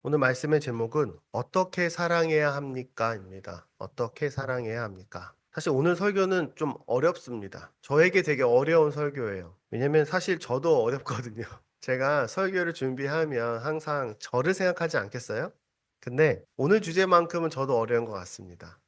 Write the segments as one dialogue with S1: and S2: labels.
S1: 오늘 말씀의 제목은 "어떻게 사랑해야 합니까?"입니다. 어떻게 사랑해야 합니까? 사실 오늘 설교는 좀 어렵습니다. 저에게 되게 어려운 설교예요. 왜냐면 사실 저도 어렵거든요. 제가 설교를 준비하면 항상 저를 생각하지 않겠어요? 근데 오늘 주제만큼은 저도 어려운 것 같습니다.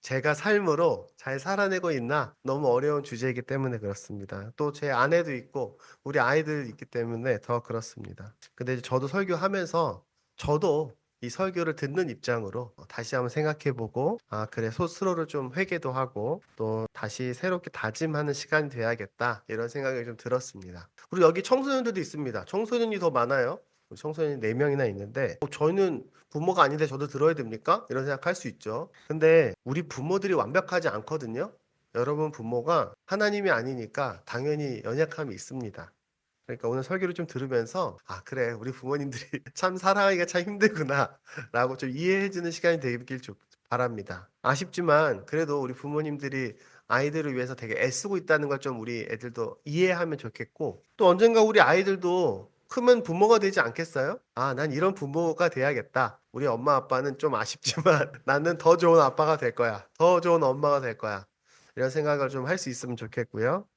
S1: 제가 삶으로 잘 살아내고 있나 너무 어려운 주제이기 때문에 그렇습니다. 또 제 아내도 있고 우리 아이들 있기 때문에 더 그렇습니다. 근데 이제 저도 설교하면서 저도 이 설교를 듣는 입장으로 다시 한번 생각해 보고 '아 그래 스스로를 좀 회개도 하고 또 다시 새롭게 다짐하는 시간이 돼야겠다.' 이런 생각이 좀 들었습니다. 그리고 여기 청소년들도 있습니다. 청소년이 더 많아요. 청소년이 4 명이나 있는데 저희는 부모가 아닌데 저도 들어야 됩니까?' 이런 생각할 수 있죠. 근데 우리 부모들이 완벽하지 않거든요. 여러분 부모가 하나님이 아니니까 당연히 연약함이 있습니다. 그러니까 오늘 설교를 좀 들으면서 '아 그래 우리 부모님들이 참 사랑하기가 참 힘들구나.'라고 좀 이해해 주는 시간이 되길 바랍니다. 아쉽지만 그래도 우리 부모님들이 아이들을 위해서 되게 애쓰고 있다는 걸 좀 우리 애들도 이해하면 좋겠고 또 언젠가 우리 아이들도 크면 부모가 되지 않겠어요? '아 난 이런 부모가 돼야겠다. 우리 엄마 아빠는 좀 아쉽지만 나는 더 좋은 아빠가 될 거야. 더 좋은 엄마가 될 거야.' 이런 생각을 좀 할 수 있으면 좋겠고요.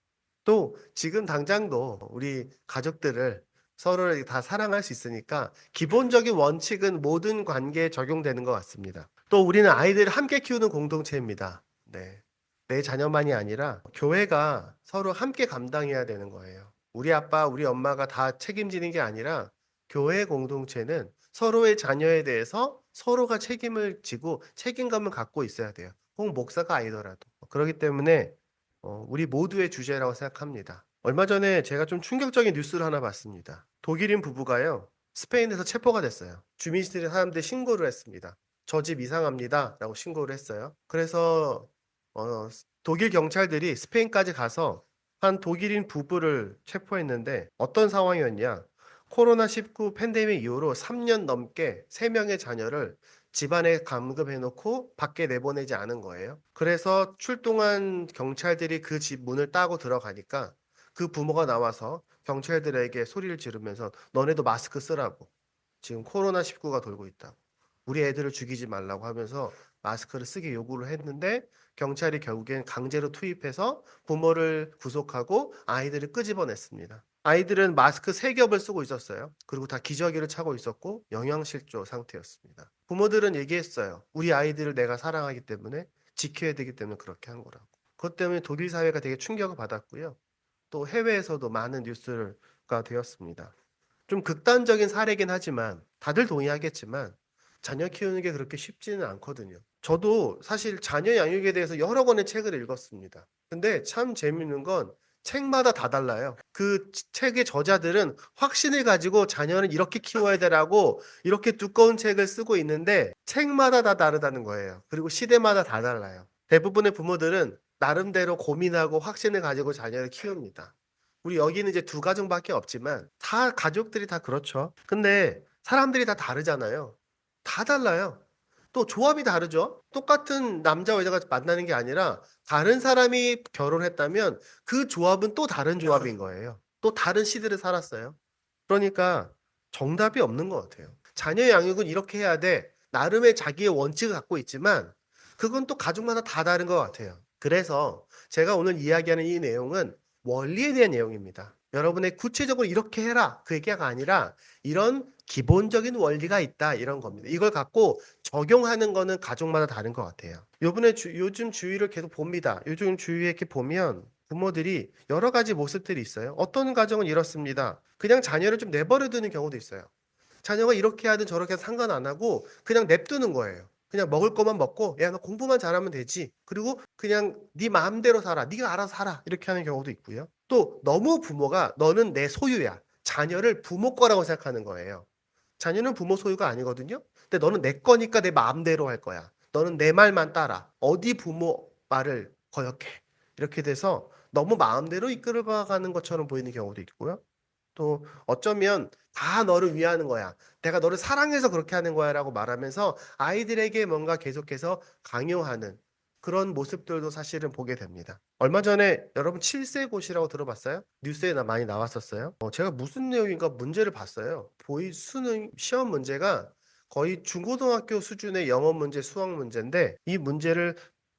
S1: 또 지금 당장도 우리 가족들을 서로를 다 사랑할 수 있으니까 기본적인 원칙은 모든 관계에 적용되는 것 같습니다. 또 우리는 아이들을 함께 키우는 공동체입니다. 네. 내 자녀만이 아니라 교회가 서로 함께 감당해야 되는 거예요. 우리 아빠, 우리 엄마가 다 책임지는 게 아니라 교회 공동체는 서로의 자녀에 대해서 서로가 책임을 지고 책임감을 갖고 있어야 돼요. 꼭 목사가 아니더라도. 그렇기 때문에 우리 모두의 주제라고 생각합니다. 얼마 전에 제가 좀 충격적인 뉴스를 하나 봤습니다. 독일인 부부가요. 스페인에서 체포가 됐어요. 주민들이 사람들이 신고를 했습니다. "저 집 이상합니다."라고 신고를 했어요. 그래서 독일 경찰들이 스페인까지 가서 한 독일인 부부를 체포했는데 어떤 상황이었냐. 코로나19 팬데믹 이후로 3년 넘게 3 명의 자녀를 집안에 감금해 놓고 밖에 내보내지 않은 거예요. 그래서 출동한 경찰들이 그 집 문을 따고 들어가니까 그 부모가 나와서 경찰들에게 소리를 지르면서 "너네도 마스크 쓰라."고. "지금 코로나19가 돌고 있다."고. "우리 애들을 죽이지 말라."고 하면서 마스크를 쓰게 요구를 했는데 경찰이 결국엔 강제로 투입해서 부모를 구속하고 아이들을 끄집어냈습니다. 아이들은 마스크 3 겹을 쓰고 있었어요. 그리고 다 기저귀를 차고 있었고 영양실조 상태였습니다. 부모들은 얘기했어요. "우리 아이들을 내가 사랑하기 때문에 지켜야 되기 때문에 그렇게 한 거라고." 그것 때문에 독일 사회가 되게 충격을 받았고요. 또 해외에서도 많은 뉴스가 되었습니다. 좀 극단적인 사례긴 하지만 다들 동의하겠지만 자녀 키우는 게 그렇게 쉽지는 않거든요. 저도 사실 자녀 양육에 대해서 여러 권의 책을 읽었습니다. 근데 참 재밌는 건 책마다 다 달라요. 그 책의 저자들은 확신을 가지고 자녀는 이렇게 키워야 되라고 이렇게 두꺼운 책을 쓰고 있는데 책마다 다 다르다는 거예요. 그리고 시대마다 다 달라요. 대부분의 부모들은 나름대로 고민하고 확신을 가지고 자녀를 키웁니다. 우리 여기는 이제 두 가정밖에 없지만 다 가족들이 다 그렇죠. 근데 사람들이 다 다르잖아요. 다 달라요. 또 조합이 다르죠. 똑같은 남자와 여자가 만나는 게 아니라 다른 사람이 결혼했다면 그 조합은 또 다른 조합인 거예요. 또 다른 시대를 살았어요. 그러니까 정답이 없는 것 같아요. 자녀 양육은 이렇게 해야 돼. 나름의 자기의 원칙을 갖고 있지만 그건 또 가족마다 다 다른 것 같아요. 그래서 제가 오늘 이야기하는 이 내용은 원리에 대한 내용입니다. 여러분의 구체적으로 "이렇게 해라." 그 얘기가 아니라 "이런 기본적인 원리가 있다." 이런 겁니다. 이걸 갖고 적용하는 거는 가족마다 다른 것 같아요. 요번에 요즘 주위를 계속 봅니다. 요즘 주위에 이렇게 보면 부모들이 여러 가지 모습들이 있어요. 어떤 가정은 이렇습니다. 그냥 자녀를 좀 내버려 두는 경우도 있어요. 자녀가 이렇게 하든 저렇게 하든 상관 안 하고 그냥 냅두는 거예요. 그냥 먹을 것만 먹고 "야 너 공부만 잘하면 되지." 그리고 그냥 "네 마음대로 살아. 네가 알아서 살아." 이렇게 하는 경우도 있고요. 또 너무 부모가 "너는 내 소유야." 자녀를 부모 거라고 생각하는 거예요. 자녀는 부모 소유가 아니거든요. 근데 "너는 내 거니까 내 마음대로 할 거야. 너는 내 말만 따라. 어디 부모 말을 거역해." 이렇게 돼서 너무 마음대로 이끌어 가는 것처럼 보이는 경우도 있고요. 또 어쩌면 "다 너를 위하는 거야. 내가 너를 사랑해서 그렇게 하는 거야."라고 말하면서 아이들에게 뭔가 계속해서 강요하는 그런 모습들도 사실은 보게 됩니다. 얼마 전에 여러분 칠세고시라고 들어봤어요? 뉴스에 많이 나왔었어요. 제가 무슨 내용인가 문제를 봤어요. 보이 수능 시험 문제가 거의 중고등학교 수준의 영어 문제, 수학 문제인데 이 문제를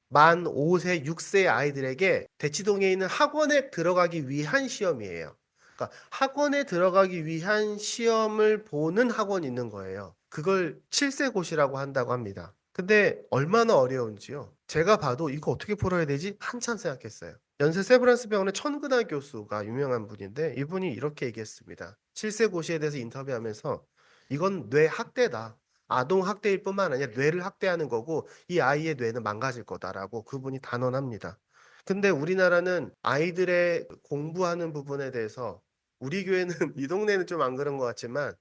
S1: 만 5세, 6세 아이들에게 대치동에 있는 학원에 들어가기 위한 시험이에요. 그러니까 학원에 들어가기 위한 시험을 보는 학원이 있는 거예요. 그걸 7세고시라고 한다고 합니다. 근데 얼마나 어려운지요. 제가 봐도 이거 어떻게 풀어야 되지? 한참 생각했어요. 연세 세브란스 병원의 천근하 교수가 유명한 분인데 이분이 이렇게 얘기했습니다. 7세고시에 대해서 인터뷰하면서 이건 뇌 학대다. 아동 학대일 뿐만 아니라 뇌를 학대하는 거고 이 아이의 뇌는 망가질 거다라고 그분이 단언합니다. 근데 우리나라는 아이들의 공부하는 부분에 대해서 우리 교회는 이 동네는 좀 안 그런 것 같지만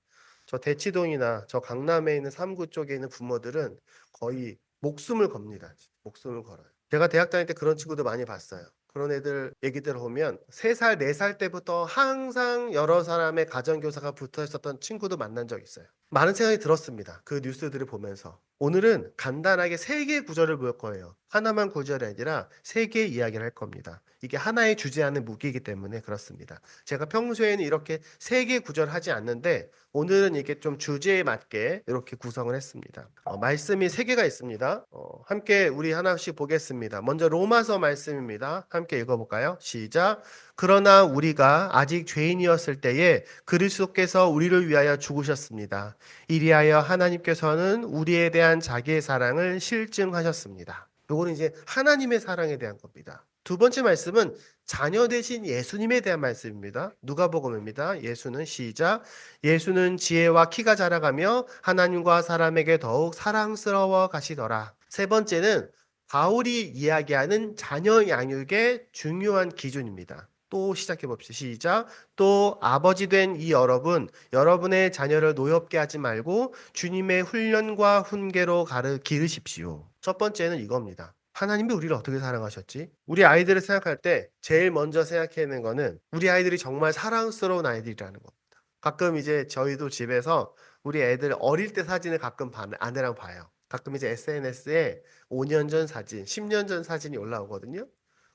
S1: 저 대치동이나 저 강남에 있는 3구 쪽에 있는 부모들은 거의 목숨을 겁니다. 목숨을 걸어요. 제가 대학 다닐 때 그런 친구들 많이 봤어요. 그런 애들 얘기 들어보면 3살, 4살 때부터 항상 여러 사람의 가정교사가 붙어 있었던 친구도 만난 적 있어요. 많은 생각이 들었습니다. 그 뉴스들을 보면서. 오늘은 간단하게 3개의 구절을 볼 거예요. 하나만 구절이 아니라 3개의 이야기를 할 겁니다. 이게 하나의 주제하는 무기이기 때문에 그렇습니다. 제가 평소에는 이렇게 3개의 구절을 하지 않는데 오늘은 이게 좀 주제에 맞게 이렇게 구성을 했습니다. 말씀이 3개가 있습니다. 함께 우리 하나씩 보겠습니다. 먼저 로마서 말씀입니다. 함께 읽어볼까요? 시작. 그러나 우리가 아직 죄인이었을 때에 그리스도께서 우리를 위하여 죽으셨습니다. 이리하여 하나님께서는 우리에 대한 자기의 사랑을 실증하셨습니다. 요거는 이제 하나님의 사랑에 대한 겁니다. 두 번째 말씀은 자녀 되신 예수님에 대한 말씀입니다. 누가복음입니다. 예수는 시작. 예수는 지혜와 키가 자라가며 하나님과 사람에게 더욱 사랑스러워 가시더라. 세 번째는 바울이 이야기하는 자녀 양육의 중요한 기준입니다. 또 시작해 봅시다. 시작. 또 아버지 된 이 여러분의 자녀를 노엽게 하지 말고 주님의 훈련과 훈계로 기르십시오. 첫 번째는 이겁니다. 하나님이 우리를 어떻게 사랑하셨지? 우리 아이들을 생각할 때 제일 먼저 생각하는 거는 우리 아이들이 정말 사랑스러운 아이들이라는 겁니다. 가끔 이제 저희도 집에서 우리 애들 어릴 때 사진을 가끔 아내랑 봐요. 가끔 이제 SNS에 5년 전 사진, 10년 전 사진이 올라오거든요.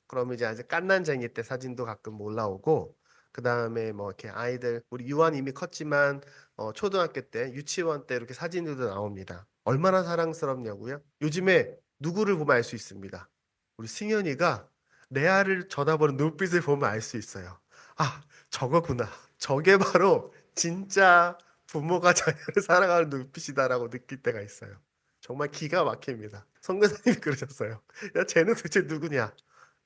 S1: 그러면 이제 아주 갓난쟁이 때 사진도 가끔 올라오고, 그 다음에 뭐 이렇게 아이들, 우리 유한 이미 컸지만, 초등학교 때, 유치원 때 이렇게 사진들도 나옵니다. 얼마나 사랑스럽냐고요? 요즘에 누구를 보면 알 수 있습니다. 우리 승현이가 레아를 쳐다보는 눈빛을 보면 알 수 있어요. 아, 저거구나. 저게 바로 진짜 부모가 자녀를 사랑하는 눈빛이다라고 느낄 때가 있어요. 정말 기가 막힙니다. 선교사님이 그러셨어요. 야, 쟤는 도대체 누구냐?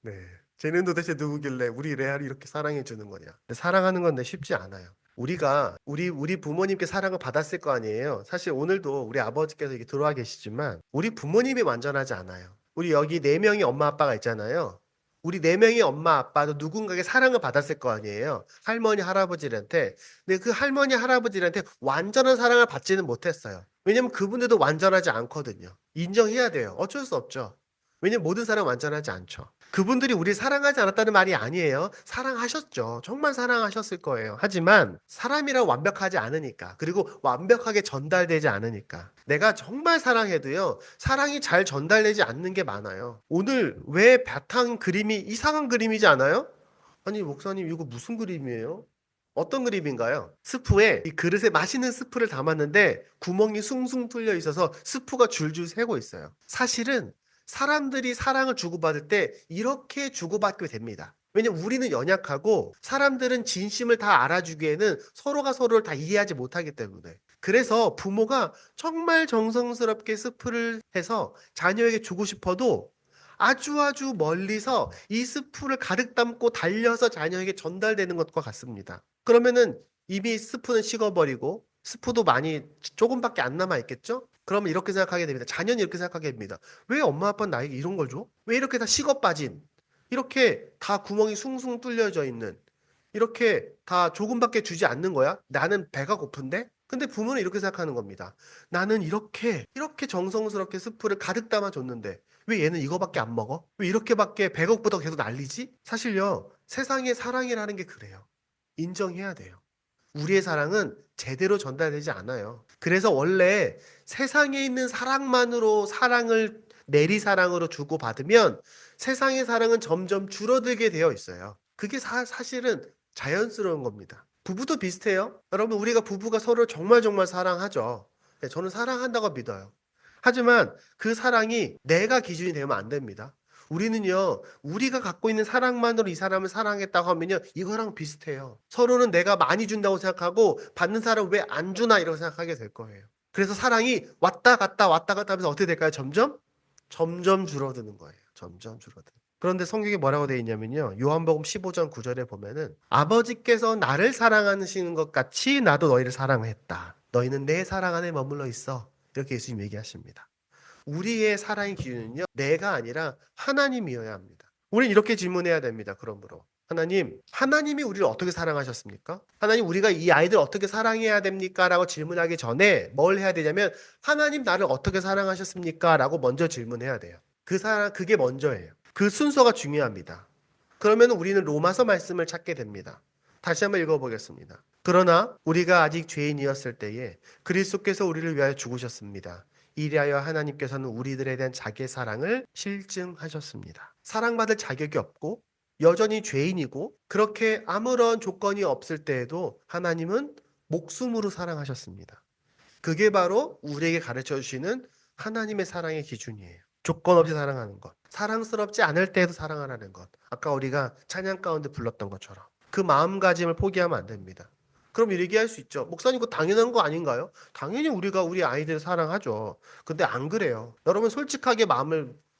S1: 네. 쟤는 도대체 누구길래 우리 레알이 이렇게 사랑해 주는 거냐? 근데 사랑하는 건 쉽지 않아요. 우리 부모님께 사랑을 받았을 거 아니에요. 사실 오늘도 우리 아버지께서 이렇게 들어와 계시지만 우리 부모님이 완전하지 않아요. 우리 여기 4명이 엄마 아빠가 있잖아요. 우리 4명의 엄마 아빠도 누군가에게 사랑을 받았을 거 아니에요. 할머니 할아버지한테. 근데 그 할머니 할아버지한테 완전한 사랑을 받지는 못했어요. 왜냐면 그분들도 완전하지 않거든요. 인정해야 돼요. 어쩔 수 없죠. 왜냐면 모든 사람 완전하지 않죠. 그분들이 우리 사랑하지 않았다는 말이 아니에요. 사랑하셨죠. 정말 사랑하셨을 거예요. 하지만 사람이라 완벽하지 않으니까, 그리고 완벽하게 전달되지 않으니까. 내가 정말 사랑해도요, 사랑이 잘 전달되지 않는 게 많아요. 오늘 왜 바탕 그림이 이상한 그림이지 않아요? 아니, 목사님, 이거 무슨 그림이에요? 어떤 그림인가요? 스프에 이 그릇에 맛있는 스프를 담았는데 구멍이 숭숭 뚫려 있어서 스프가 줄줄 새고 있어요. 사실은 사람들이 사랑을 주고받을 때 이렇게 주고받게 됩니다. 왜냐면 우리는 연약하고 사람들은 진심을 다 알아주기에는 서로가 서로를 다 이해하지 못하기 때문에. 그래서 부모가 정말 정성스럽게 스프를 해서 자녀에게 주고 싶어도 아주 멀리서 이 스프를 가득 담고 달려서 자녀에게 전달되는 것과 같습니다. 그러면은 이미 스프는 식어버리고 스프도 많이 조금밖에 안 남아 있겠죠? 그러면 이렇게 생각하게 됩니다. 자녀는 이렇게 생각하게 됩니다. 왜 엄마 아빠는 나에게 이런 걸 줘? 왜 이렇게 다 식어 빠진? 이렇게 다 구멍이 숭숭 뚫려져 있는, 이렇게 다 조금밖에 주지 않는 거야? 나는 배가 고픈데? 근데 부모는 이렇게 생각하는 겁니다. 나는 이렇게 정성스럽게 스프를 가득 담아 줬는데 왜 얘는 이거밖에 안 먹어? 왜 이렇게밖에 배가 고프다고 계속 난리지? 사실요, 세상의 사랑이라는 게 그래요. 인정해야 돼요. 우리의 사랑은 제대로 전달되지 않아요. 그래서 원래 세상에 있는 사랑만으로 사랑을 내리사랑으로 주고받으면 세상의 사랑은 점점 줄어들게 되어 있어요. 그게 사실은 자연스러운 겁니다. 부부도 비슷해요. 여러분, 우리가 부부가 서로 정말 사랑하죠. 네, 저는 사랑한다고 믿어요. 하지만 그 사랑이 내가 기준이 되면 안 됩니다. 우리는요, 우리가 갖고 있는 사랑만으로 이 사람을 사랑했다고 하면요, 이거랑 비슷해요. 서로는 내가 많이 준다고 생각하고 받는 사람 왜 안 주나 이렇게 생각하게 될 거예요. 그래서 사랑이 왔다 갔다 하면서 어떻게 될까요? 점점 줄어드는 거예요. 점점 줄어드는. 그런데 성경에 뭐라고 되어 있냐면요. 요한복음 15장 9절에 보면은 아버지께서 나를 사랑하시는 것 같이 나도 너희를 사랑했다. 너희는 내 사랑 안에 머물러 있어. 이렇게 예수님 얘기하십니다. 우리의 사랑의 기준은요. 내가 아니라 하나님이어야 합니다. 우리는 이렇게 질문해야 됩니다. 그러므로 하나님이 우리를 어떻게 사랑하셨습니까? 하나님, 우리가 이 아이들 어떻게 사랑해야 됩니까? 라고 질문하기 전에 뭘 해야 되냐면, 하나님 나를 어떻게 사랑하셨습니까? 라고 먼저 질문해야 돼요. 그게 먼저예요. 그 순서가 중요합니다. 그러면 우리는 로마서 말씀을 찾게 됩니다. 다시 한번 읽어보겠습니다. 그러나 우리가 아직 죄인이었을 때에 그리스도께서 우리를 위하여 죽으셨습니다. 이리하여 하나님께서는 우리들에 대한 자기의 사랑을 실증하셨습니다. 사랑받을 자격이 없고 여전히 죄인이고 그렇게 아무런 조건이 없을 때에도 하나님은 목숨으로 사랑하셨습니다. 그게 바로 우리에게 가르쳐 주시는 하나님의 사랑의 기준이에요. 조건 없이 사랑하는 것. 사랑스럽지 않을 때에도 사랑하라는 것. 아까 우리가 찬양 가운데 불렀던 것처럼. 그 마음가짐을 포기하면 안 됩니다. 그럼 이렇게 할 수 있죠. 목사님, 그거 당연한 거 아닌가요? 당연히 우리가 우리 아이들을 사랑하죠. 근데 안 그래요. 여러분 솔직하게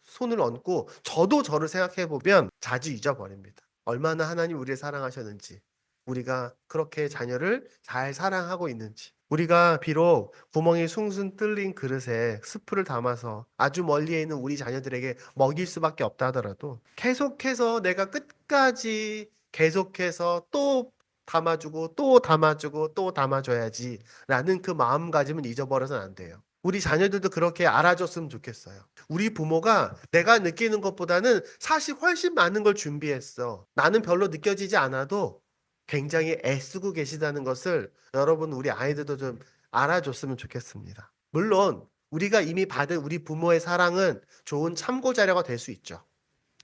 S1: 손을 얹고 저도 저를 생각해 보면 자주 잊어버립니다. 얼마나 하나님 우리를 사랑하셨는지. 우리가 그렇게 자녀를 잘 사랑하고 있는지. 우리가 비록 구멍이 숭숭 뚫린 그릇에 스프를 담아서 아주 멀리에 있는 우리 자녀들에게 먹일 수밖에 없다 하더라도 계속해서 내가 끝까지 계속해서 또 담아주고 또 담아주고 또 담아줘야지 라는 그 마음가짐은 잊어버려서는 안 돼요. 우리 자녀들도 그렇게 알아줬으면 좋겠어요. 우리 부모가 내가 느끼는 것보다는 사실 훨씬 많은 걸 준비했어. 나는 별로 느껴지지 않아도 굉장히 애쓰고 계시다는 것을 여러분, 우리 아이들도 좀 알아줬으면 좋겠습니다. 물론 우리가 이미 받은 우리 부모의 사랑은 좋은 참고 자료가 될 수 있죠.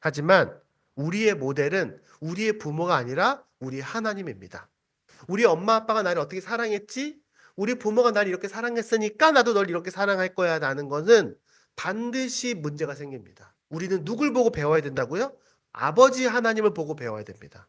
S1: 하지만 우리의 모델은 우리의 부모가 아니라 우리 하나님입니다. 우리 엄마 아빠가 나를 어떻게 사랑했지? 우리 부모가 나를 이렇게 사랑했으니까 나도 널 이렇게 사랑할 거야 라는 것은 반드시 문제가 생깁니다. 우리는 누굴 보고 배워야 된다고요? 아버지 하나님을 보고 배워야 됩니다.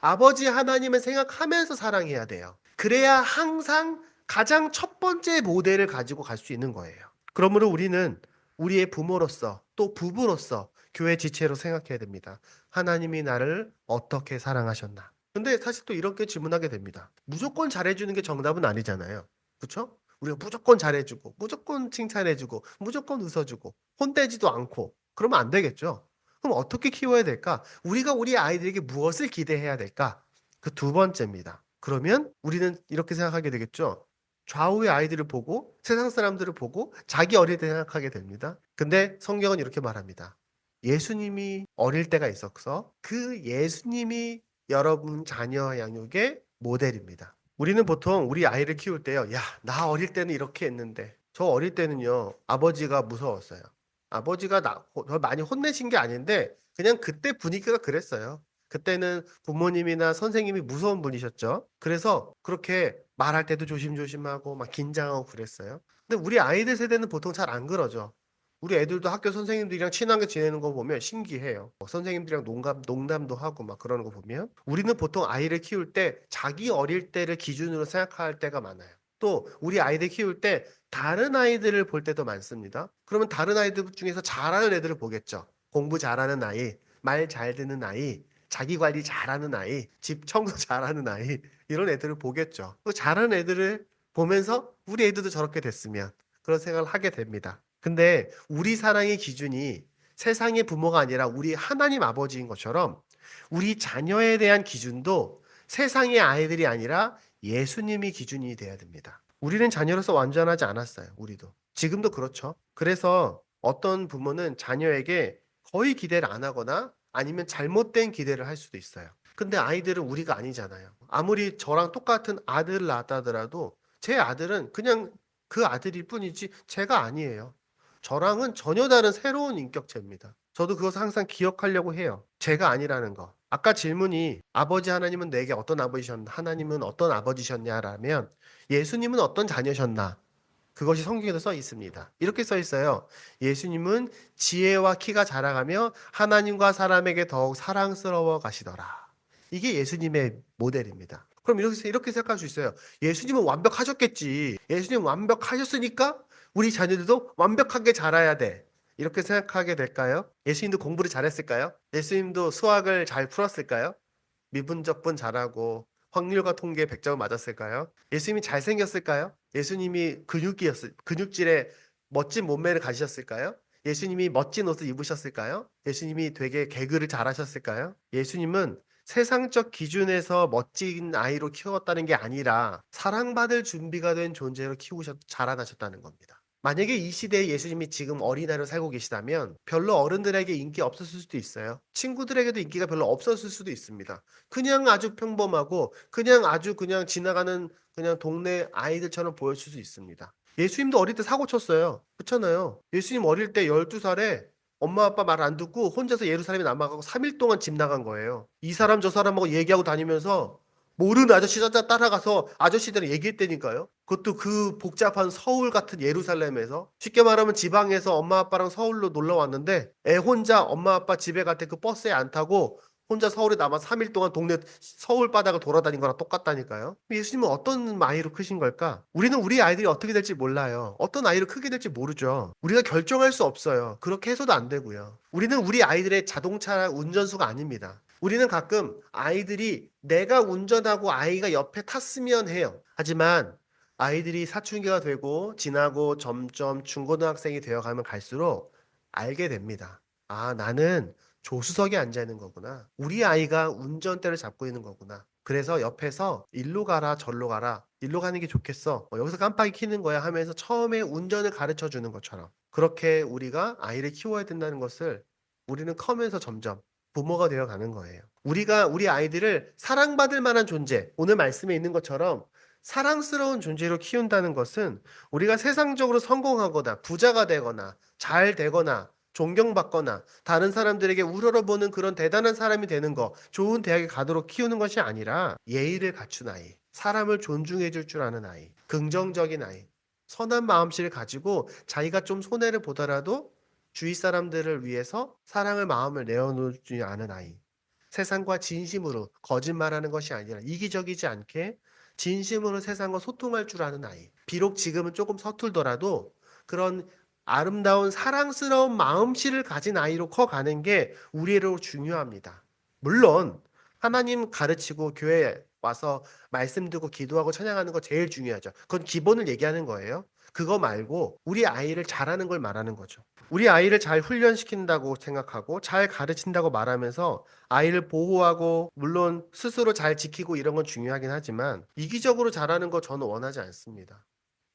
S1: 아버지 하나님을 생각하면서 사랑해야 돼요. 그래야 항상 가장 첫 번째 모델을 가지고 갈 수 있는 거예요. 그러므로 우리는 우리의 부모로서 또 부부로서 교회 지체로 생각해야 됩니다. 하나님이 나를 어떻게 사랑하셨나? 근데 사실 또 이렇게 질문하게 됩니다. 무조건 잘해주는 게 정답은 아니잖아요. 그렇죠? 우리가 무조건 잘해주고 무조건 칭찬해주고 무조건 웃어주고 혼내지도 않고 그러면 안 되겠죠. 그럼 어떻게 키워야 될까? 우리가 우리 아이들에게 무엇을 기대해야 될까? 그 두 번째입니다. 그러면 우리는 이렇게 생각하게 되겠죠. 좌우의 아이들을 보고 세상 사람들을 보고 자기 어릴 때 생각하게 됩니다. 근데 성경은 이렇게 말합니다. 예수님이 어릴 때가 있어서 그 예수님이 여러분 자녀 양육의 모델입니다. 우리는 보통 우리 아이를 키울 때요. 야, 나 어릴 때는 이렇게 했는데. 저 어릴 때는요. 아버지가 무서웠어요. 아버지가 저 많이 혼내신 게 아닌데 그냥 그때 분위기가 그랬어요. 그때는 부모님이나 선생님이 무서운 분이셨죠. 그래서 그렇게 말할 때도 조심조심하고 막 긴장하고 그랬어요. 근데 우리 아이들 세대는 보통 잘 안 그러죠. 우리 애들도 학교 선생님들이랑 친하게 지내는 거 보면 신기해요. 선생님들이랑 농담도 하고 막 그러는 거 보면 우리는 보통 아이를 키울 때 자기 어릴 때를 기준으로 생각할 때가 많아요. 또 우리 아이들 키울 때 다른 아이들을 볼 때도 많습니다. 그러면 다른 아이들 중에서 잘하는 애들을 보겠죠. 공부 잘하는 아이, 말 잘 듣는 아이, 자기 관리 잘하는 아이, 집 청소 잘하는 아이, 이런 애들을 보겠죠. 그 잘하는 애들을 보면서 우리 애들도 저렇게 됐으면 그런 생각을 하게 됩니다. 근데 우리 사랑의 기준이 세상의 부모가 아니라 우리 하나님 아버지인 것처럼 우리 자녀에 대한 기준도 세상의 아이들이 아니라 예수님이 기준이 돼야 됩니다. 우리는 자녀로서 완전하지 않았어요. 우리도. 지금도 그렇죠. 그래서 어떤 부모는 자녀에게 거의 기대를 안 하거나 아니면 잘못된 기대를 할 수도 있어요. 근데 아이들은 우리가 아니잖아요. 아무리 저랑 똑같은 아들을 낳았다 하더라도 제 아들은 그냥 그 아들일 뿐이지 제가 아니에요. 저랑은 전혀 다른 새로운 인격체입니다. 저도 그것을 항상 기억하려고 해요. 제가 아니라는 거. 아까 질문이 아버지 하나님은 내게 어떤 아버지셨나? 하나님은 어떤 아버지셨냐라면 예수님은 어떤 자녀셨나? 그것이 성경에도 써 있습니다. 이렇게 써 있어요. 예수님은 지혜와 키가 자라가며 하나님과 사람에게 더욱 사랑스러워 가시더라. 이게 예수님의 모델입니다. 그럼 이렇게 생각할 수 있어요. 예수님은 완벽하셨겠지. 예수님 완벽하셨으니까 우리 자녀들도 완벽하게 자라야 돼. 이렇게 생각하게 될까요? 예수님도 공부를 잘했을까요? 예수님도 수학을 잘 풀었을까요? 미분적분 잘하고 확률과 통계 100점 맞았을까요? 예수님이 잘생겼을까요? 예수님이 근육질에 멋진 몸매를 가지셨을까요? 예수님이 멋진 옷을 입으셨을까요? 예수님이 되게 개그를 잘하셨을까요? 예수님은 세상적 기준에서 멋진 아이로 키웠다는 게 아니라 사랑받을 준비가 된 존재로 자라나셨다는 겁니다. 만약에 이 시대에 예수님이 지금 어린아이로 살고 계시다면 별로 어른들에게 인기 없었을 수도 있어요. 친구들에게도 인기가 별로 없었을 수도 있습니다. 그냥 아주 평범하고 그냥 아주 그냥 지나가는 그냥 동네 아이들처럼 보였을 수 있습니다. 예수님도 어릴 때 사고 쳤어요. 그렇잖아요. 예수님 어릴 때 12살에 엄마 아빠 말 안 듣고 혼자서 예루살렘에 남아가고 3일 동안 집 나간 거예요. 이 사람 저 사람하고 얘기하고 다니면서 모르는 아저씨 따라가서 아저씨들은 얘기했다니까요. 그것도 그 복잡한 서울 같은 예루살렘에서 쉽게 말하면 지방에서 엄마 아빠랑 서울로 놀러 왔는데 애 혼자 엄마 아빠 집에 갈 때 그 버스에 안 타고 혼자 서울에 남아 3일 동안 동네 서울 바닥을 돌아다닌 거랑 똑같다니까요. 예수님은 어떤 아이로 크신 걸까? 우리는 우리 아이들이 어떻게 될지 몰라요. 어떤 아이로 크게 될지 모르죠. 우리가 결정할 수 없어요. 그렇게 해서도 안 되고요. 우리는 우리 아이들의 자동차 운전수가 아닙니다. 우리는 가끔 아이들이 내가 운전하고 아이가 옆에 탔으면 해요. 하지만 아이들이 사춘기가 되고 지나고 점점 중고등학생이 되어가면 갈수록 알게 됩니다. 아, 나는 조수석에 앉아 있는 거구나. 우리 아이가 운전대를 잡고 있는 거구나. 그래서 옆에서 일로 가라, 절로 가라. 일로 가는 게 좋겠어. 여기서 깜빡이 켜는 거야 하면서 처음에 운전을 가르쳐 주는 것처럼. 그렇게 우리가 아이를 키워야 된다는 것을 우리는 커면서 점점 부모가 되어 가는 거예요. 우리가 우리 아이들을 사랑받을 만한 존재, 오늘 말씀에 있는 것처럼 사랑스러운 존재로 키운다는 것은 우리가 세상적으로 성공하거나 부자가 되거나 잘 되거나 존경받거나 다른 사람들에게 우러러보는 그런 대단한 사람이 되는 거, 좋은 대학에 가도록 키우는 것이 아니라 예의를 갖춘 아이, 사람을 존중해 줄 줄 아는 아이, 긍정적인 아이, 선한 마음씨를 가지고 자기가 좀 손해를 보더라도 주위 사람들을 위해서 사랑을 마음을 내어놓지 않은 아이. 세상과 진심으로 거짓말하는 것이 아니라 이기적이지 않게 진심으로 세상과 소통할 줄 아는 아이. 비록 지금은 조금 서툴더라도 그런 아름다운 사랑스러운 마음씨를 가진 아이로 커가는 게 우리로 중요합니다. 물론 하나님 가르치고 교회에 와서 말씀 듣고 기도하고 찬양하는 거 제일 중요하죠. 그건 기본을 얘기하는 거예요. 그거 말고 우리 아이를 잘하는 걸 말하는 거죠. 우리 아이를 잘 훈련시킨다고 생각하고 잘 가르친다고 말하면서 아이를 보호하고 물론 스스로 잘 지키고 이런 건 중요하긴 하지만 이기적으로 잘하는 거 저는 원하지 않습니다.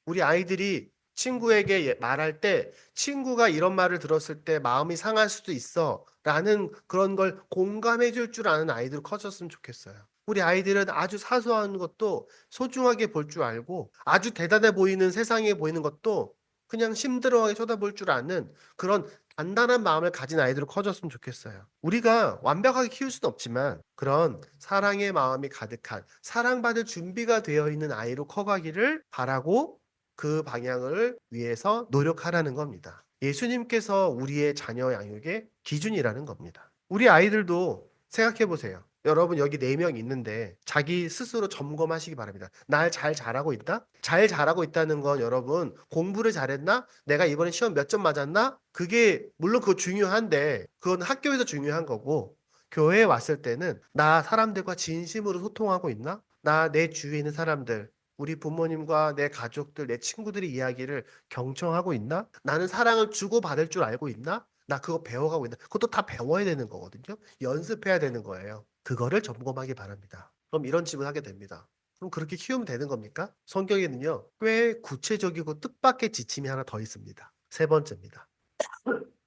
S1: 우리 아이들이 친구에게 말할 때 친구가 이런 말을 들었을 때 마음이 상할 수도 있어 라는 그런 걸 공감해 줄 줄 아는 아이들 커졌으면 좋겠어요. 우리 아이들은 아주 사소한 것도 소중하게 볼 줄 알고 아주 대단해 보이는 세상에 보이는 것도 그냥 심드렁하게 쳐다볼 줄 아는 그런 단단한 마음을 가진 아이들로 커졌으면 좋겠어요. 우리가 완벽하게 키울 수는 없지만 그런 사랑의 마음이 가득한 사랑받을 준비가 되어 있는 아이로 커가기를 바라고 그 방향을 위해서 노력하라는 겁니다. 예수님께서 우리의 자녀 양육의 기준이라는 겁니다. 우리 아이들도 생각해 보세요. 여러분 여기 4명 있는데 자기 스스로 점검하시기 바랍니다. 날 잘 자라고 있다? 잘 자라고 있다는 건 여러분 공부를 잘했나? 내가 이번에 시험 몇 점 맞았나? 그게 물론 그거 중요한데 그건 학교에서 중요한 거고 교회에 왔을 때는 나 사람들과 진심으로 소통하고 있나? 나 내 주위에 있는 사람들 우리 부모님과 내 가족들, 내 친구들의 이야기를 경청하고 있나? 나는 사랑을 주고받을 줄 알고 있나? 나 그거 배워가고 있나? 그것도 다 배워야 되는 거거든요. 연습해야 되는 거예요. 그거를 점검하기 바랍니다. 그럼 이런 질문 하게 됩니다. 그럼 그렇게 키우면 되는 겁니까? 성경에는요, 꽤 구체적이고 뜻밖의 지침이 하나 더 있습니다. 세 번째입니다.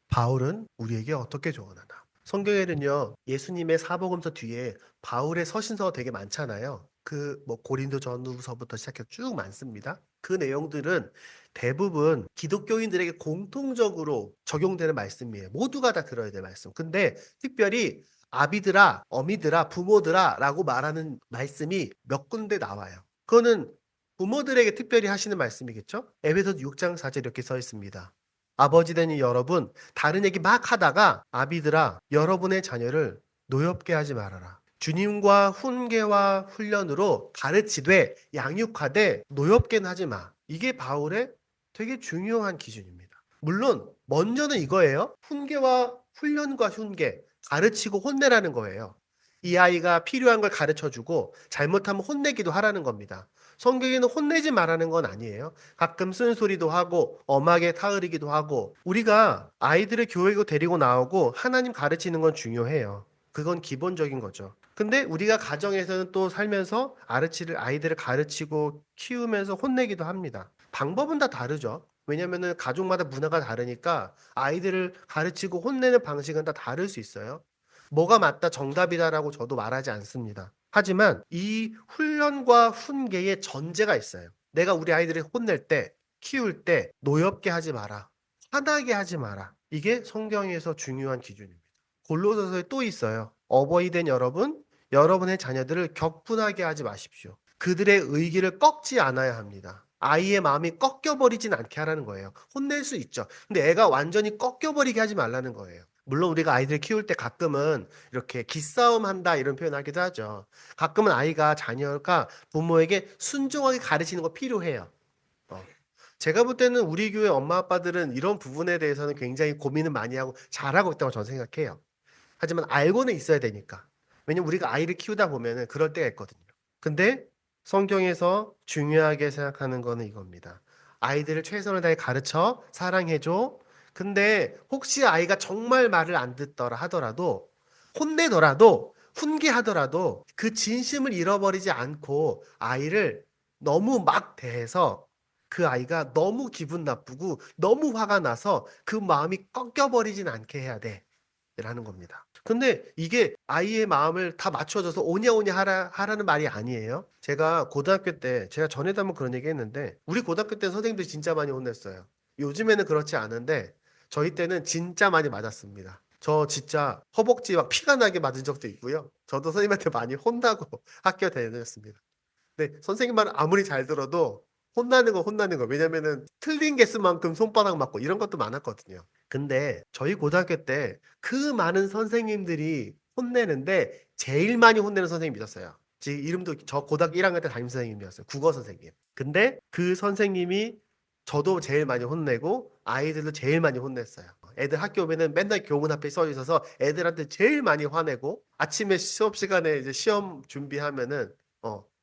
S1: 바울은 우리에게 어떻게 조언하나? 성경에는요, 예수님의 사복음서 뒤에 바울의 서신서가 되게 많잖아요. 그 뭐 고린도전후서부터 시작해서 쭉 많습니다. 그 내용들은 대부분 기독교인들에게 공통적으로 적용되는 말씀이에요. 모두가 다 들어야 될 말씀. 근데 특별히 아비들아, 어미들아, 부모들아 라고 말하는 말씀이 몇 군데 나와요. 그거는 부모들에게 특별히 하시는 말씀이겠죠? 에베소서 6장 4절 이렇게 써 있습니다. 아버지 되는 여러분, 다른 얘기 막 하다가 아비들아, 여러분의 자녀를 노엽게 하지 말아라. 주님과 훈계와 훈련으로 가르치되 양육하되 노엽게는 하지 마. 이게 바울의 되게 중요한 기준입니다. 물론 먼저는 이거예요. 훈계와 훈련과 훈계, 가르치고 혼내라는 거예요. 이 아이가 필요한 걸 가르쳐주고 잘못하면 혼내기도 하라는 겁니다. 성경에는 혼내지 말라는 건 아니에요. 가끔 쓴소리도 하고 엄하게 타으르기도 하고 우리가 아이들을 교회로 데리고 나오고 하나님 가르치는 건 중요해요. 그건 기본적인 거죠. 근데 우리가 가정에서는 또 살면서 아이들을 가르치고 키우면서 혼내기도 합니다. 방법은 다 다르죠. 왜냐면은 가족마다 문화가 다르니까 아이들을 가르치고 혼내는 방식은 다 다를 수 있어요. 뭐가 맞다 정답이다라고 저도 말하지 않습니다. 하지만 이 훈련과 훈계의 전제가 있어요. 내가 우리 아이들을 혼낼 때, 키울 때 노엽게 하지 마라. 화나게 하지 마라. 이게 성경에서 중요한 기준입니다. 골로새서에 또 있어요. 어버이 된 여러분, 여러분의 자녀들을 격분하게 하지 마십시오. 그들의 의기를 꺾지 않아야 합니다. 아이의 마음이 꺾여버리진 않게 하라는 거예요. 혼낼 수 있죠. 근데 애가 완전히 꺾여버리게 하지 말라는 거예요. 물론 우리가 아이들 키울 때 가끔은 이렇게 기싸움 한다 이런 표현 하기도 하죠. 가끔은 아이가 자녀가 부모에게 순종하게 가르치는 거 필요해요. 어. 제가 볼 때는 우리 교회 엄마 아빠들은 이런 부분에 대해서는 굉장히 고민을 많이 하고 잘하고 있다고 저는 생각해요. 하지만 알고는 있어야 되니까. 왜냐면 우리가 아이를 키우다 보면은 그럴 때가 있거든요. 근데 성경에서 중요하게 생각하는 거는 이겁니다. 아이들을 최선을 다해 가르쳐 사랑해줘. 근데 혹시 아이가 정말 말을 안 듣더라 하더라도 혼내더라도 훈계하더라도 그 진심을 잃어버리지 않고 아이를 너무 막 대해서 그 아이가 너무 기분 나쁘고 너무 화가 나서 그 마음이 꺾여버리진 않게 해야 돼. 라는 겁니다. 근데 이게 아이의 마음을 다 맞춰줘서 오냐오냐 하라는 말이 아니에요. 제가 고등학교 때, 제가 전에도 한번 그런 얘기 했는데, 우리 고등학교 때 선생님들이 진짜 많이 혼냈어요. 요즘에는 그렇지 않은데, 저희 때는 진짜 많이 맞았습니다. 저 진짜 허벅지 막 피가 나게 맞은 적도 있고요. 저도 선생님한테 많이 혼나고 학교 다녔습니다. 근데 선생님 말은 아무리 잘 들어도 혼나는 거 혼나는 거. 왜냐면은 틀린 개수만큼 손바닥 맞고 이런 것도 많았거든요. 근데 저희 고등학교 때 그 많은 선생님들이 혼내는데 제일 많이 혼내는 선생님이 있었어요. 이름도 저 고등학교 1학년 때 담임 선생님이었어요. 국어 선생님. 근데 그 선생님이 저도 제일 많이 혼내고 아이들도 제일 많이 혼냈어요. 애들 학교 오면은 맨날 교문 앞에 서 있어서 애들한테 제일 많이 화내고 아침에 수업 시간에 이제 시험 준비하면은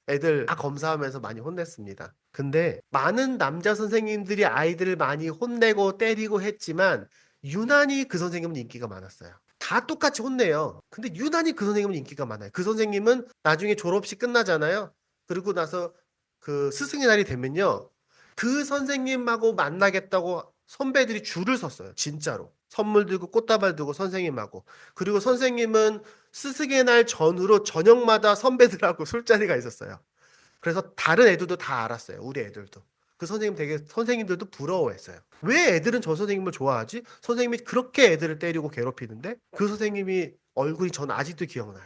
S1: 애들 다 검사하면서 많이 혼냈습니다. 근데 많은 남자 선생님들이 아이들을 많이 혼내고 때리고 했지만 유난히 그 선생님은 인기가 많았어요. 다 똑같이 혼내요. 근데 유난히 그 선생님은 인기가 많아요. 그 선생님은 나중에 졸업식 끝나잖아요. 그리고 나서 그 스승의 날이 되면요. 그 선생님하고 만나겠다고 선배들이 줄을 섰어요. 진짜로. 선물 들고 꽃다발 들고 선생님하고. 그리고 선생님은 스승의 날 전후로 저녁마다 선배들하고 술자리가 있었어요. 그래서 다른 애들도 다 알았어요. 우리 애들도. 그 선생님들도 부러워했어요. 왜 애들은 저 선생님을 좋아하지? 선생님이 그렇게 애들을 때리고 괴롭히는데 그 선생님이 얼굴이 저는 아직도 기억나요.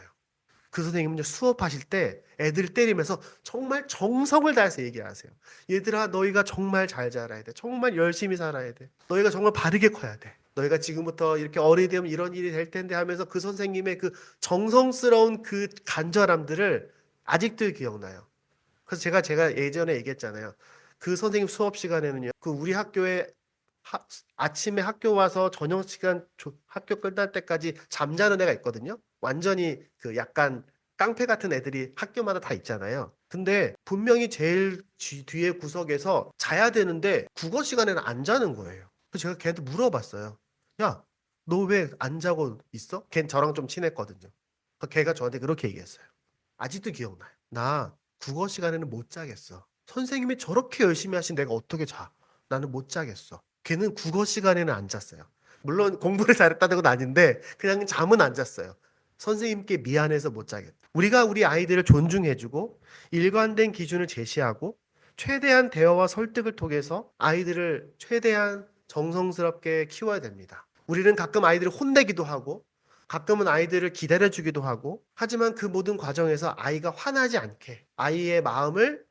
S1: 그 선생님은 수업하실 때 애들을 때리면서 정말 정성을 다해서 얘기하세요. 얘들아, 너희가 정말 잘 자라야 돼. 정말 열심히 살아야 돼. 너희가 정말 바르게 커야 돼. 너희가 지금부터 이렇게 어른이 되면 이런 일이 될 텐데 하면서 그 선생님의 그 정성스러운 그 간절함들을 아직도 기억나요. 그래서 제가 예전에 얘기했잖아요. 그 선생님 수업 시간에는요. 그 우리 학교에 아침에 학교 와서 저녁 시간 학교 끝날 때까지 잠자는 애가 있거든요. 완전히 그 약간 깡패 같은 애들이 학교마다 다 있잖아요. 근데 분명히 제일 뒤에 구석에서 자야 되는데 국어 시간에는 안 자는 거예요. 그래서 제가 걔한테 물어봤어요. 야, 너 왜 안 자고 있어? 걔는 저랑 좀 친했거든요. 걔가 저한테 그렇게 얘기했어요. 아직도 기억나요. 나 국어 시간에는 못 자겠어. 선생님이 저렇게 열심히 하신 내가 어떻게 자? 나는 못 자겠어. 걔는 국어 시간에는 안 잤어요. 물론 공부를 잘했다는 건 아닌데 그냥 잠은 안 잤어요. 선생님께 미안해서 못 자겠다. 우리가 우리 아이들을 존중해주고 일관된 기준을 제시하고 최대한 대화와 설득을 통해서 아이들을 최대한 정성스럽게 키워야 됩니다. 우리는 가끔 아이들을 혼내기도 하고 가끔은 아이들을 기다려주기도 하고 하지만 그 모든 과정에서 아이가 화나지 않게 아이의 마음을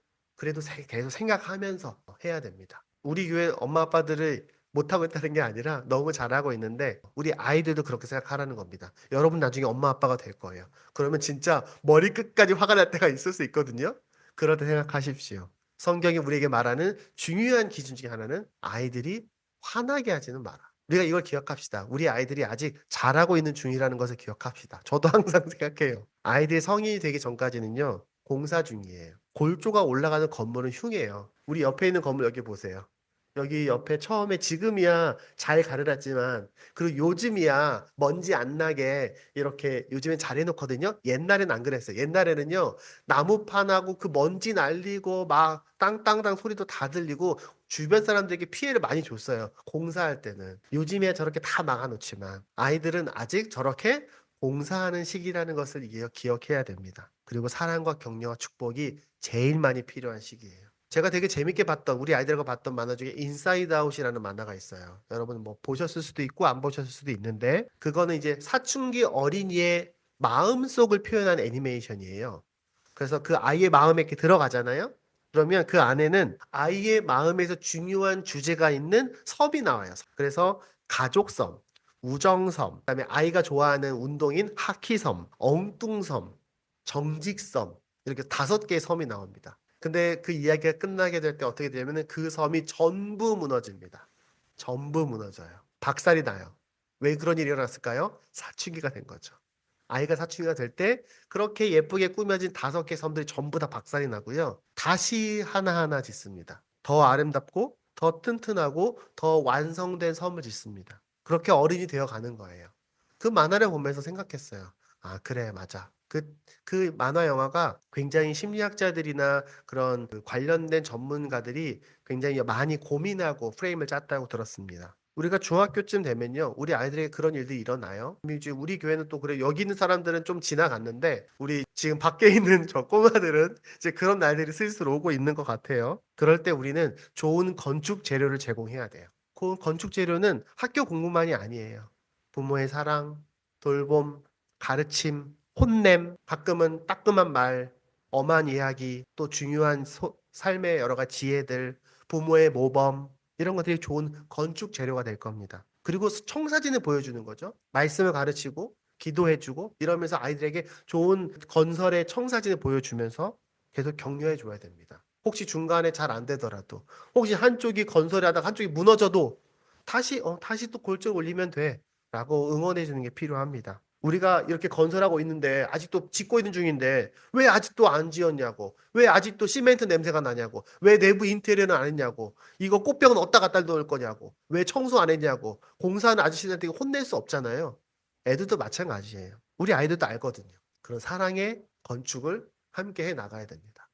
S1: 그래도 계속 생각하면서 해야 됩니다. 우리 교회 엄마 아빠들을 못하고 있다는 게 아니라 너무 잘하고 있는데 우리 아이들도 그렇게 생각하라는 겁니다. 여러분 나중에 엄마 아빠가 될 거예요. 그러면 진짜 머리끝까지 화가 날 때가 있을 수 있거든요. 그럴 때 생각하십시오. 성경이 우리에게 말하는 중요한 기준 중에 하나는 아이들이 화나게 하지는 마라. 우리가 이걸 기억합시다. 우리 아이들이 아직 자라고 있는 중이라는 것을 기억합시다. 저도 항상 생각해요. 아이들이 성인이 되기 전까지는요, 공사 중이에요. 골조가 올라가는 건물은 흉해요. 우리 옆에 있는 건물 여기 보세요. 여기 옆에 처음에 지금이야 잘 가르놨지만 그리고 요즘이야 먼지 안 나게 이렇게 요즘엔 잘 해놓거든요. 옛날엔 안 그랬어요. 옛날에는요 나무판하고 그 먼지 날리고 막 땅땅땅 소리도 다 들리고 주변 사람들에게 피해를 많이 줬어요. 공사할 때는. 요즘에 저렇게 다 막아놓지만 아이들은 아직 저렇게 공사하는 시기라는 것을 기억해야 됩니다. 그리고 사랑과 격려와 축복이 제일 많이 필요한 시기예요. 제가 되게 재밌게 봤던 우리 아이들과 봤던 만화 중에 인사이드 아웃이라는 만화가 있어요. 여러분 뭐 보셨을 수도 있고 안 보셨을 수도 있는데 그거는 이제 사춘기 어린이의 마음속을 표현한 애니메이션이에요. 그래서 그 아이의 마음에 이렇게 들어가잖아요. 그러면 그 안에는 아이의 마음에서 중요한 주제가 있는 섬이 나와요. 그래서 가족섬, 우정섬, 그다음에 아이가 좋아하는 운동인 하키섬, 엉뚱섬, 정직섬 이렇게 5개의 섬이 나옵니다. 근데 그 이야기가 끝나게 될 때 어떻게 되냐면은 그 섬이 전부 무너집니다. 전부 무너져요. 박살이 나요. 왜 그런 일이 일어났을까요? 사춘기가 된 거죠. 아이가 사춘기가 될 때 그렇게 예쁘게 꾸며진 5개 섬들이 전부 다 박살이 나고요. 다시 하나하나 짓습니다. 더 아름답고 더 튼튼하고 더 완성된 섬을 짓습니다. 그렇게 어른이 되어 가는 거예요. 그 만화를 보면서 생각했어요. 아, 그래, 맞아. 그 만화 영화가 굉장히 심리학자들이나 그런 그 관련된 전문가들이 굉장히 많이 고민하고 프레임을 짰다고 들었습니다. 우리가 중학교쯤 되면요, 우리 아이들에게 그런 일들이 일어나요. 이제 우리 교회는 또 그래, 여기 있는 사람들은 좀 지나갔는데, 우리 지금 밖에 있는 저 꼬마들은 이제 그런 날들이 슬슬 오고 있는 것 같아요. 그럴 때 우리는 좋은 건축 재료를 제공해야 돼요. 그 건축 재료는 학교 공부만이 아니에요. 부모의 사랑, 돌봄, 가르침, 혼냄, 가끔은 따끔한 말, 엄한 이야기, 또 중요한 삶의 여러 가지 지혜들, 부모의 모범, 이런 것들이 좋은 건축 재료가 될 겁니다. 그리고 청사진을 보여주는 거죠. 말씀을 가르치고, 기도해주고, 이러면서 아이들에게 좋은 건설의 청사진을 보여주면서 계속 격려해 줘야 됩니다. 혹시 중간에 잘 안 되더라도, 혹시 한쪽이 건설을 하다가 한쪽이 무너져도 다시 또 골절 올리면 돼. 라고 응원해 주는 게 필요합니다. 우리가 이렇게 건설하고 있는데 아직도 짓고 있는 중인데 왜 아직도 안 지었냐고. 왜 아직도 시멘트 냄새가 나냐고. 왜 내부 인테리어는 안 했냐고. 이거 꽃병은 어디다 갖다 놓을 거냐고. 왜 청소 안 했냐고. 공사하는 아저씨들한테 혼낼 수 없잖아요. 애들도 마찬가지예요. 우리 아이들도 알거든요. 그런 사랑의 건축을 함께 해 나가야 됩니다.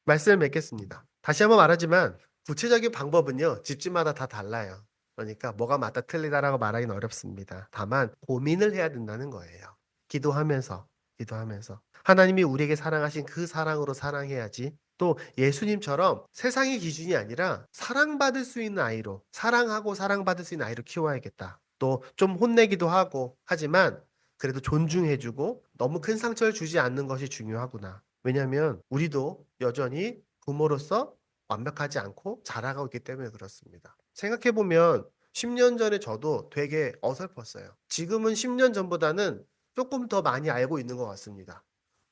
S1: 말씀을 맺겠습니다. 다시 한번 말하지만 구체적인 방법은요, 집집마다 다 달라요. 그러니까 뭐가 맞다 틀리다라고 말하기는 어렵습니다. 다만 고민을 해야 된다는 거예요. 기도하면서, 기도하면서. 하나님이 우리에게 사랑하신 그 사랑으로 사랑해야지. 또 예수님처럼 세상의 기준이 아니라 사랑받을 수 있는 아이로, 사랑하고 사랑받을 수 있는 아이로 키워야겠다. 또 좀 혼내기도 하고 하지만 그래도 존중해주고 너무 큰 상처를 주지 않는 것이 중요하구나. 왜냐하면 우리도 여전히 부모로서 완벽하지 않고 자라가고 있기 때문에 그렇습니다. 생각해보면 10년 전에 저도 되게 어설펐어요. 지금은 10년 전보다는 조금 더 많이 알고 있는 것 같습니다.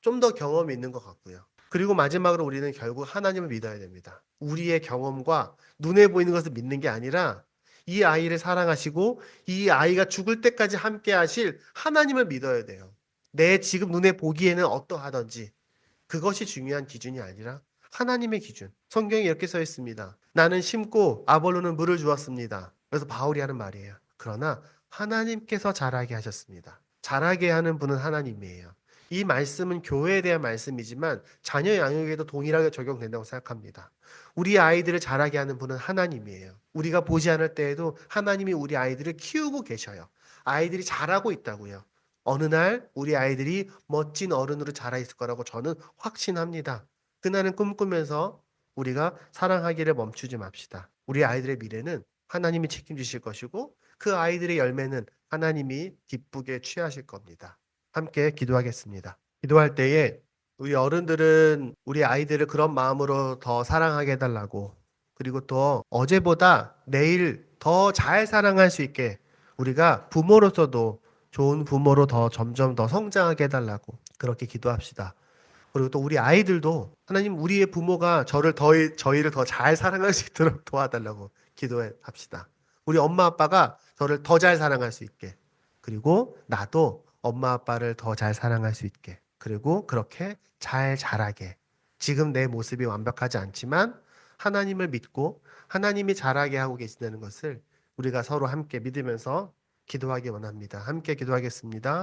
S1: 좀 더 경험이 있는 것 같고요. 그리고 마지막으로 우리는 결국 하나님을 믿어야 됩니다. 우리의 경험과 눈에 보이는 것을 믿는 게 아니라 이 아이를 사랑하시고 이 아이가 죽을 때까지 함께 하실 하나님을 믿어야 돼요. 내 지금 눈에 보기에는 어떠하든지 그것이 중요한 기준이 아니라 하나님의 기준. 성경에 이렇게 써 있습니다. 나는 심고 아볼로는 물을 주었습니다. 그래서 바울이 하는 말이에요. 그러나 하나님께서 자라게 하셨습니다. 자라게 하는 분은 하나님이에요. 이 말씀은 교회에 대한 말씀이지만 자녀 양육에도 동일하게 적용된다고 생각합니다. 우리 아이들을 자라게 하는 분은 하나님이에요. 우리가 보지 않을 때에도 하나님이 우리 아이들을 키우고 계셔요. 아이들이 자라고 있다고요. 어느 날 우리 아이들이 멋진 어른으로 자라 있을 거라고 저는 확신합니다. 그날은 꿈꾸면서 우리가 사랑하기를 멈추지 맙시다. 우리 아이들의 미래는 하나님이 책임지실 것이고 그 아이들의 열매는 하나님이 기쁘게 취하실 겁니다. 함께 기도하겠습니다. 기도할 때에 우리 어른들은 우리 아이들을 그런 마음으로 더 사랑하게 해달라고, 그리고 또 어제보다 내일 더 잘 사랑할 수 있게 우리가 부모로서도 좋은 부모로 더 점점 더 성장하게 해달라고 그렇게 기도합시다. 그리고 또 우리 아이들도 하나님 우리의 부모가 저희를 더 잘 사랑할 수 있도록 도와달라고 기도합시다. 우리 엄마 아빠가 저를 더 잘 사랑할 수 있게, 그리고 나도 엄마 아빠를 더 잘 사랑할 수 있게, 그리고 그렇게 잘 자라게. 지금 내 모습이 완벽하지 않지만 하나님을 믿고 하나님이 잘하게 하고 계신다는 것을 우리가 서로 함께 믿으면서 기도하기 원합니다. 함께 기도하겠습니다.